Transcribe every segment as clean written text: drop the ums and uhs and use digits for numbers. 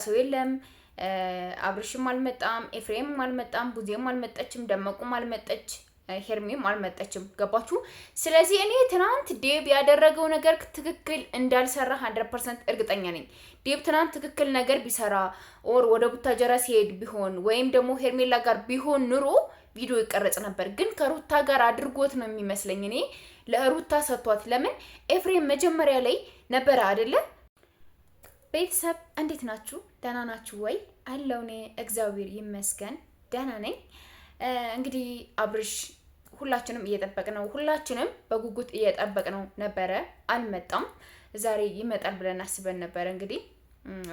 ሰው የለም። አብርሽም አልመጣም፣ ኤፍሬምም አልመጣም፣ ቡዜም አልመጣችም፣ ደመቁም አልመጣች፣ ሄርሜም አልመጣችም። ገባችሁ? ስለዚህ እኔ ትናንት ዴብ ያደረገው ነገር ትክክል እንዳልሰራ 100% እርግጠኛ ነኝ። ዴብ ትናንት ትክክል ነገር ቢሰራ ኦር ወደ ቡታጀራ ሲሄድ ቢሆን ወይም ደግሞ ሄርሜላ ጋር ቢሆን ኑሮ ቪዲዮ ይቀረጽ ነበር። ግን ከሩታ ጋር አድርጎት ነው የሚመስለኝ። እኔ ለሩታ ሰጥቷት። ለምን ኤፍሬም መጀመሪያ ላይ ነበረ አይደለ? ቤተሰብ እንዴት ናችሁ? ደህና ናችሁ ወይ? አለው እኔ እግዚአብሔር ይመስገን ደህና ነኝ። እንግዲህ አብርሽ ሁላችንም እየጠበቅነው ሁላችንም በጉጉት እየጠበቅነው ነበረ። አልመጣም። ዛሬ ይመጣል ብለን አስበን ነበረ። እንግዲህ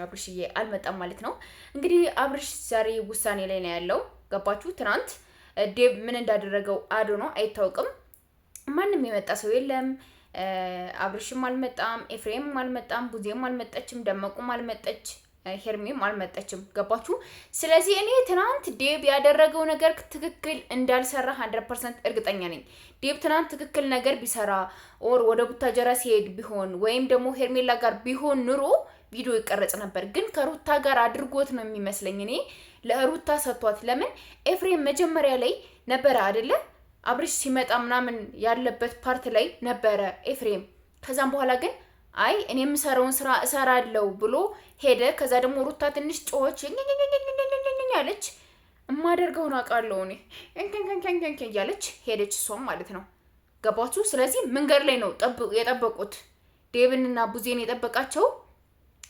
አብርሽዬ አልመጣም ማለት ነው። እንግዲህ አብርሽ ዛሬ ውሳኔ ላይ ነው ያለው። ገባችሁ? ትናንት ዴብ ምን እንዳደረገው አድኖ አይታወቅም። ማንም የመጣ ሰው የለም። አብርሽም አልመጣም፣ ኤፍሬምም አልመጣም፣ ቡዜም አልመጣችም፣ ደመቁም አልመጣች፣ ሄርሜም አልመጣችም። ገባችሁ? ስለዚህ እኔ ትናንት ዴብ ያደረገው ነገር ትክክል እንዳልሰራ 100% እርግጠኛ ነኝ። ዴብ ትናንት ትክክል ነገር ቢሰራ ኦር ወደ ቡታጀራ ሲሄድ ቢሆን ወይም ደግሞ ሄርሜላ ጋር ቢሆን ኑሮ ቪዲዮ ይቀረጽ ነበር። ግን ከሩታ ጋር አድርጎት ነው የሚመስለኝ። እኔ ለሩታ ሰጥቷት። ለምን ኤፍሬም መጀመሪያ ላይ ነበረ አይደለ? አብርሽ ሲመጣ ምናምን ያለበት ፓርት ላይ ነበረ ኤፍሬም። ከዛም በኋላ ግን አይ እኔ የምሰራውን ስራ እሰራለሁ ብሎ ሄደ። ከዛ ደግሞ ሩታ ትንሽ ጮኸች ያለች እማደርገውን አውቃለሁ እኔ ያለች ሄደች፣ እሷም ማለት ነው። ገባችሁ? ስለዚህ መንገድ ላይ ነው የጠበቁት። ዴብንና ቡዜን የጠበቃቸው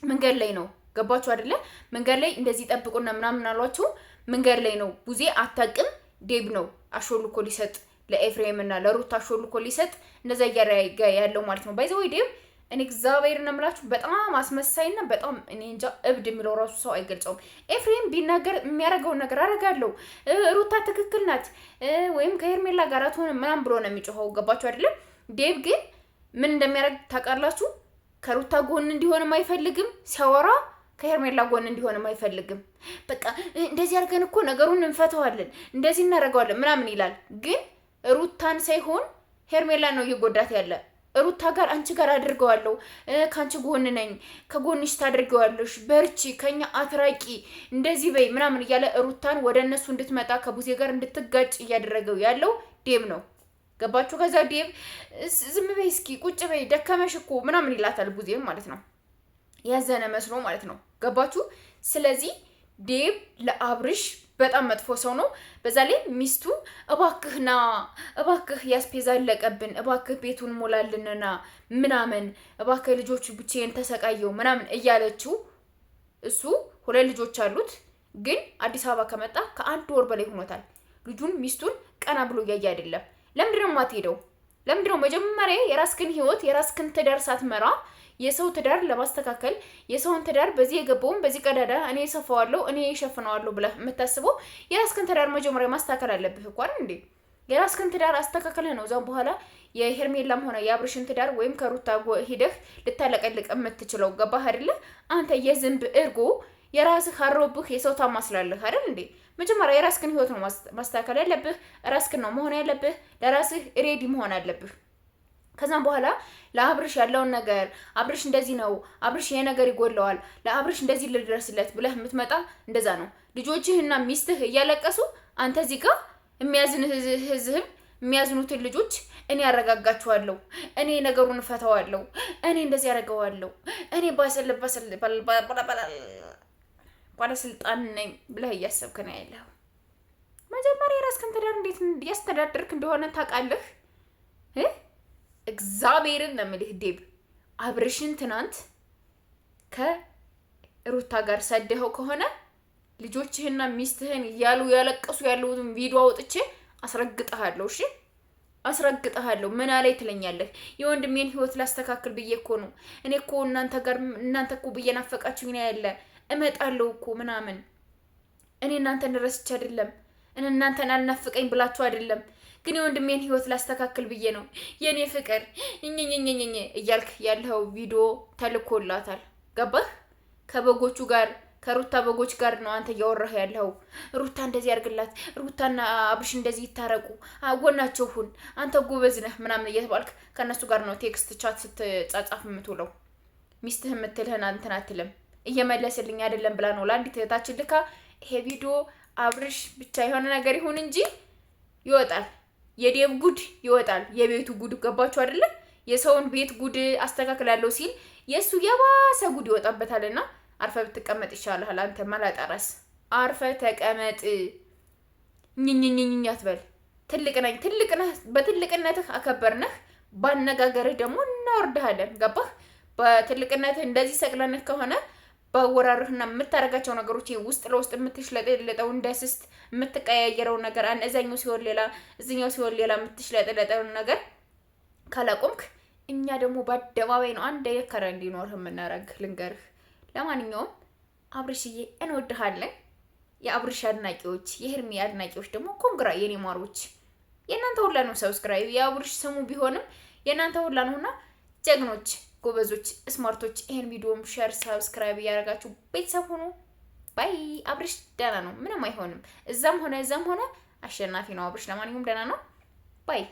መንገድ ላይ ነው። ገባችሁ አይደለ? መንገድ ላይ እንደዚህ ጠብቁና ምናምን አሏቸው። መንገድ ላይ ነው። ቡዜ አታውቅም። ዴብ ነው አሾልኮ ሊሰጥ ለኤፍሬም እና ለሩታ አሾልኮ ሊሰጥ እንደዛ እያደረገ ያለው ማለት ነው። ባይዘው ዴብ እኔ እግዚአብሔር ነው የምላችሁ በጣም አስመሳይና በጣም እኔ እንጃ እብድ የሚለው ራሱ ሰው አይገልጸውም። ኤፍሬም ቢናገር የሚያደርገውን ነገር አደርጋለሁ፣ ሩታ ትክክል ናት ወይም ከሄርሜላ ጋር አትሆንም ምናምን ብሎ ነው የሚጮኸው። ገባችሁ አይደለም? ዴብ ግን ምን እንደሚያደርግ ታውቃላችሁ? ከሩታ ጎን እንዲሆንም አይፈልግም። ሲያወራ ከሄርሜላ ጎን እንዲሆንም አይፈልግም። በቃ እንደዚህ አድርገን እኮ ነገሩን እንፈተዋለን፣ እንደዚህ እናደርገዋለን ምናምን ይላል። ግን ሩታን ሳይሆን ሄርሜላ ነው እየጎዳት ያለ። ሩታ ጋር አንቺ ጋር አድርገዋለሁ፣ ከአንቺ ጎን ነኝ፣ ከጎንሽ ታድርገዋለሽ፣ በርቺ፣ ከኛ አትራቂ፣ እንደዚህ በይ ምናምን እያለ ሩታን ወደ እነሱ እንድትመጣ ከቡዜ ጋር እንድትጋጭ እያደረገው ያለው ዴብ ነው። ገባችሁ? ከዛ ዴብ ዝም በይ እስኪ ቁጭ በይ ደከመሽ እኮ ምናምን ይላታል፣ ቡዜም ማለት ነው ያዘነ መስሎ ማለት ነው። ገባችሁ? ስለዚህ ዴብ ለአብርሽ በጣም መጥፎ ሰው ነው። በዛ ላይ ሚስቱ እባክህና እባክህ ያስፔዛ አለቀብን፣ እባክህ ቤቱን ሞላልንና ምናምን እባክህ ልጆቹ ብቻዬን ተሰቃየው ምናምን እያለችው እሱ 2 ልጆች አሉት። ግን አዲስ አበባ ከመጣ ከ1 ወር በላይ ሆኖታል። ልጁን ሚስቱን ቀና ብሎ እያየ አይደለም። ለምንድነው የማትሄደው? ለምንድነው መጀመሪያ የራስክን ህይወት የራስክን ትዳር ሳትመራ የሰው ትዳር ለማስተካከል የሰውን ትዳር በዚህ የገባውን በዚህ ቀዳዳ እኔ ሰፋዋለሁ እኔ እሸፍነዋለሁ ብለህ የምታስበው የራስክን ትዳር መጀመሪያ ማስተካከል አለብህ እኮ አይደል እንዴ? የራስክን ትዳር አስተካክለህ ነው እዛም በኋላ የሄርሜላም ሆነ የአብርሽን ትዳር ወይም ከሩታ ሂደህ ልታለቀልቅ የምትችለው። ገባህ አይደለ? አንተ የዝንብ እርጎ የራስህ አሮብህ የሰው ታማስላለህ አይደል እንዴ? መጀመሪያ የራስክን ህይወት ነው ማስተካከል ያለብህ። ራስክን ነው መሆን ያለብህ። ለራስህ ሬዲ መሆን አለብህ። ከዛም በኋላ ለአብርሽ ያለውን ነገር አብርሽ እንደዚህ ነው፣ አብርሽ ይሄ ነገር ይጎለዋል፣ ለአብርሽ እንደዚህ ልድረስለት ብለህ የምትመጣ እንደዛ ነው። ልጆችህና ሚስትህ እያለቀሱ አንተ እዚህ ጋር ህዝብ የሚያዝኑትን ልጆች እኔ ያረጋጋቸዋለሁ፣ እኔ ነገሩን እፈታዋለሁ፣ እኔ እንደዚህ ያደርገዋለሁ፣ እኔ ባለስልጣን ነኝ ብለህ እያሰብክ ነው ያለው። መጀመሪያ የራስህን ትዳር እንዴት እያስተዳደርክ እንደሆነ ታውቃለህ? እግዚአብሔርን ነው የምልህ ዴብ። አብርሽን ትናንት ከሩታ ጋር ሰደኸው ከሆነ ልጆችህና ሚስትህን እያሉ ያለቀሱ ያለውን ቪዲዮ አውጥቼ አስረግጠሃለሁ። እሺ አስረግጠሃለሁ። ምን አለኝ ትለኛለህ? የወንድሜን ህይወት ላስተካክል ብዬ እኮ ነው። እኔ እኮ እናንተ እኮ ብዬ ናፈቃችሁኝ ነው ያለ እመጣለሁ እኮ ምናምን። እኔ እናንተን ረስቼ አይደለም፣ እናንተን አልናፍቀኝ ብላችሁ አይደለም፣ ግን የወንድሜን ህይወት ላስተካክል ብዬ ነው። የኔ ፍቅር እኝኝኝኝኝ እያልክ ያለው ቪዲዮ ተልኮላታል። ገባህ? ከበጎቹ ጋር ከሩታ በጎች ጋር ነው አንተ እያወራህ ያለው። ሩታ እንደዚህ ያርግላት፣ ሩታና አብርሽ እንደዚህ ይታረቁ፣ ጎናቸው ሁን፣ አንተ ጎበዝ ነህ ምናምን እየተባልክ ከነሱ ጋር ነው ቴክስት ቻት ስትጻጻፍ የምትውለው። ሚስትህ የምትልህን አንተን አትልም። እየመለስልኝ አይደለም ብላ ነው ለአንዲት እህታችን ልካ ይሄ ቪዲዮ አብርሽ ብቻ የሆነ ነገር ይሁን እንጂ ይወጣል። የዴብ ጉድ ይወጣል። የቤቱ ጉድ ገባችሁ አይደለ? የሰውን ቤት ጉድ አስተካክላለሁ ሲል የሱ የባሰ ጉድ ይወጣበታልና አርፈ ብትቀመጥ ይሻላል። አንተ መላጣራስ አርፈ ተቀመጥ። ኝኝኝኝ አትበል። ትልቅ ነኝ ትልቅ ነህ፣ በትልቅነትህ አከበርነህ፣ ባነጋገርህ ደግሞ እናወርድሃለን። ገባህ? በትልቅነትህ እንደዚህ ሰቅለንህ ከሆነ ባወራርህና የምታደርጋቸው ነገሮች ውስጥ ለውስጥ የምትሽለጠለጠው እንደ ስስት የምትቀያየረው ነገር እዛኛው ሲሆን ሌላ እዚኛው ሲሆን ሌላ የምትሽለጠለጠው ነገር ካላቆምክ እኛ ደግሞ በአደባባይ ነው አንድ የከረ እንዲኖርህ የምናረግ ልንገርህ። ለማንኛውም አብርሽዬ እንወድሃለን። የአብርሽ አድናቂዎች፣ የሄርሚ አድናቂዎች ደግሞ ኮንግራ የኔ ማሮች፣ የእናንተ ሁላ ነው ሰብስክራይብ። የአብርሽ ስሙ ቢሆንም የእናንተ ሁላ ነውና ጀግኖች፣ ጎበዞች፣ ስማርቶች ይሄን ቪዲዮም ሼር፣ ሰብስክራይብ እያደረጋችሁ ቤተሰብ ሆኖ ባይ። አብርሽ ደህና ነው፣ ምንም አይሆንም። እዛም ሆነ አሸናፊ ነው አብርሽ። ለማንኛውም ደህና ነው ባይ።